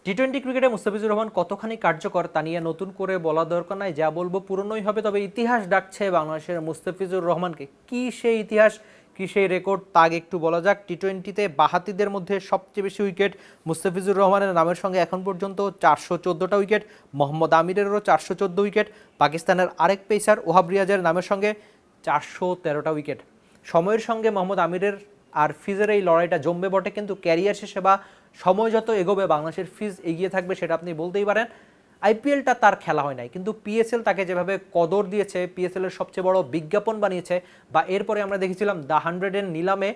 টি-20 ক্রিকেটে মুস্তাফিজুর রহমান কতখানি কার্যকর তা নিয়ে নতুন করে বলা দরকার নাই, যা বলবো পুরনোই হবে। তবে ইতিহাস ডাকছে বাংলাদেশের মুস্তাফিজুর রহমানকে। কি সেই ইতিহাস, কি সেই রেকর্ড, তা আগে একটু বলা যাক। টি-20তে বাহাতিদের মধ্যে সবচেয়ে বেশি উইকেট মুস্তাফিজুর রহমানের নামের সঙ্গে এখন পর্যন্ত 414টা উইকেট। মোহাম্মদ আমিরেরও 414 উইকেট। পাকিস্তানের আরেক পেসার ওহাব রিয়াজের নামের সঙ্গে 413টা উইকেট। সময়ের সঙ্গে মোহাম্মদ আমিরের আর ফিজের এই লড়াইটা জমবে বটে, কিন্তু ক্যারিয়ার শেষে বা সময় যত এগোবে বাংলাদেশের ফিজ এগিয়ে থাকবে, সেটা আপনি বলতেই পারেন। আইপিএলটা তার খেলা হয় নাই, কিন্তু পিএসএল তাকে যেভাবে কদর দিয়েছে, পিএসএল এর সবচেয়ে বড় বিজ্ঞাপন বানিয়েছে, বা এরপরে আমরা দেখেছিলাম দ্য 100-এর নিলামে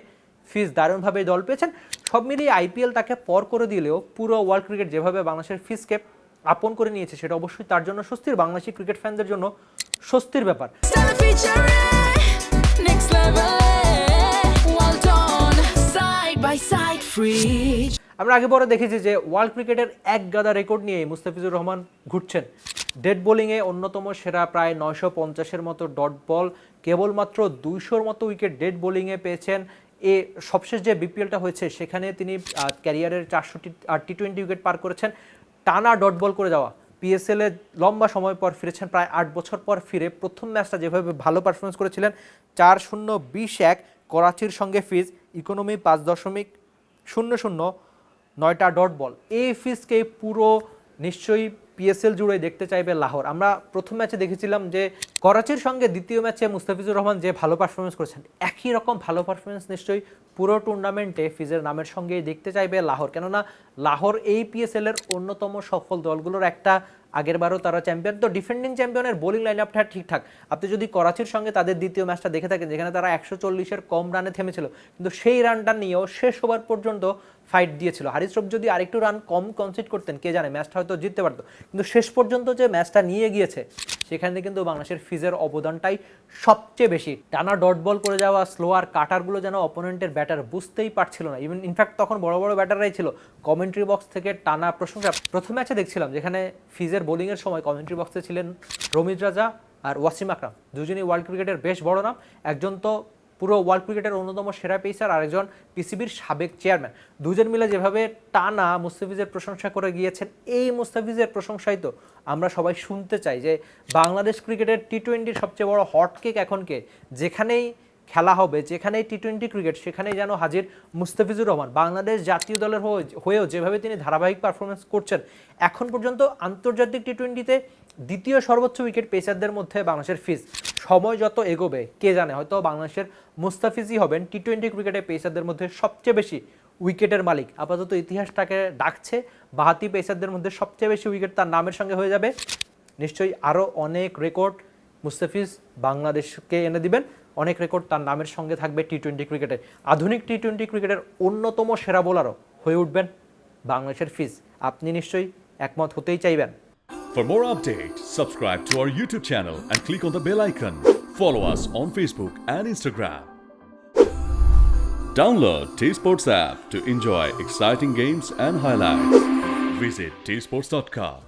ফিজ দারুণভাবে দল পেয়েছেন। সব মিলিয়ে আইপিএল তাকে পর করে দিলেও পুরো ওয়ার্ল্ড ক্রিকেট যেভাবে বাংলাদেশের ফিজকে আপন করে নিয়েছে, সেটা অবশ্যই তার জন্য স্বস্তির, বাংলাদেশি ক্রিকেট ফ্যানদের জন্য স্বস্তির ব্যাপার। আমরা আগে পরে দেখেছি যে ওয়ার্ল্ড ক্রিকেটের এক গাদা রেকর্ড নিয়ে মুস্তাফিজুর রহমান ঘুরছেন। ডেড বোলিংয়ে অন্যতম সেরা, প্রায় 950-এর মতো ডট বল, কেবলমাত্র 200-র মতো উইকেট ডেড বোলিংয়ে পেয়েছেন। সবশেষ যে বিপিএলটা হয়েছে সেখানে তিনি ক্যারিয়ারের 400টি টি-20 উইকেট পার করেছেন। টানা ডট বল করে যাওয়া পিএসএলে লম্বা সময় পর ফিরেছেন, প্রায় 8 বছর পর ফিরে। প্রথম ম্যাচটা যেভাবে ভালো পারফরমেন্স করেছিলেন, 4-0-20-1 করাচির সঙ্গে ফিজ, ইকোনমি 5.00, 9টা ডট বল। এই ফিজকে পুরো নিশ্চয়ই পিএসএল জুড়ে দেখতে চাইবে লাহোর। আমরা প্রথম ম্যাচে দেখেছিলাম যে করাচির সঙ্গে দ্বিতীয় ম্যাচে মুস্তাফিজুর রহমান যে ভালো পারফরমেন্স করেছেন, একই রকম ভালো পারফরমেন্স নিশ্চয়ই পুরো টুর্নামেন্টে ফিজের নামের সঙ্গেই দেখতে চাইবে লাহোর। কেননা লাহোর এই পিএসএল এর অন্যতম সফল দলগুলোর একটা। আগেরবারও তারা চ্যাম্পিয়ন, তো ডিফেন্ডিং চ্যাম্পিয়নের বোলিং লাইন আপটা ঠিকঠাক। আপনি যদি করাচির সঙ্গে তাদের দ্বিতীয় ম্যাচটা দেখে থাকেন, যেখানে তারা 140-এর কম রানে থেমেছিল, কিন্তু সেই রানটা নিয়েও শেষ ওভার পর্যন্ত ফাইট দিয়েছিল। হারিস রফ যদি আরেকটু রান কম কনসিড করতেন, কে জানে ম্যাচটা হয়তো জিততে পারতো। কিন্তু শেষ পর্যন্ত যে ম্যাচটা নিয়ে গিয়েছে, সেখানে কিন্তু বাংলাদেশের ফিজের অবদানটাই সবচেয়ে বেশি। টানা ডট বল করে যাওয়া স্লোয়ার কাটারগুলো যেন অপোনেন্টের ব্যাটার বুঝতেই পারছিল না। ইভেন ইনফ্যাক্ট তখন বড় বড় ব্যাটাররাই ছিল, কমেন্ট্রি বক্স থেকে টানা প্রশংসা। প্রথম ম্যাচে দেখছিলাম যেখানে ফিজের বোলিংয়ের সময় কমেন্ট্রি বক্সে ছিলেন রমিজ রাজা আর ওয়াসিম আকরাম, দুজনই ওয়ার্ল্ড ক্রিকেটের বেশ বড় নাম। একজন তো পুরো ওয়ার্ল্ড ক্রিকেটের অন্যতম সেরা পেসার, আরেকজন পিসিবির সাবেক চেয়ারম্যান। দুজন মিলে যেভাবে টানা মুস্তাফিজের প্রশংসা করে গিয়েছেন, এই মুস্তাফিজের প্রশংসাই তো আমরা সবাই শুনতে চাই। যে বাংলাদেশ ক্রিকেটের টি-20-র সবচেয়ে বড় হটকেক এখনকে, যেখানেই খেলা হবে, যেখানেই টি-20 ক্রিকেট, সেখানেই যেন হাজির মুস্তাফিজুর রহমান। বাংলাদেশ জাতীয় দলের হয়েও যেভাবে তিনি ধারাবাহিক পারফরমেন্স করছেন, এখন পর্যন্ত আন্তর্জাতিক টি-20-তে দ্বিতীয় সর্বোচ্চ উইকেট পেসারদের মধ্যে বাংলাদেশের ফিজ। সময় যত এগোবে, কে জানে, হয়তো বাংলাদেশের মুস্তাফিজই হবেন টি-20 ক্রিকেটে পেসারদের মধ্যে সবচেয়ে বেশি উইকেটের মালিক। আপাতত ইতিহাসটাকে ডাকছে, বাহাতি পেসারদের মধ্যে সবচেয়ে বেশি উইকেট তার নামের সঙ্গে হয়ে যাবে। নিশ্চয়ই আরও অনেক রেকর্ড মুস্তাফিজ বাংলাদেশকে এনে দিবেন, অনেক রেকর্ড তার নামের সঙ্গে থাকবে টি-20 ক্রিকেটে। আধুনিক টি-20 ক্রিকেটের অন্যতম সেরা বোলারও হয়ে উঠবেন বাংলাদেশের ফিজ। আপনি নিশ্চয়ই একমত হতেই চাইবেন। For more updates, subscribe to our YouTube channel and click on the bell icon. Follow us on Facebook and Instagram. Download T-Sports app to enjoy exciting games and highlights. Visit tsports.com.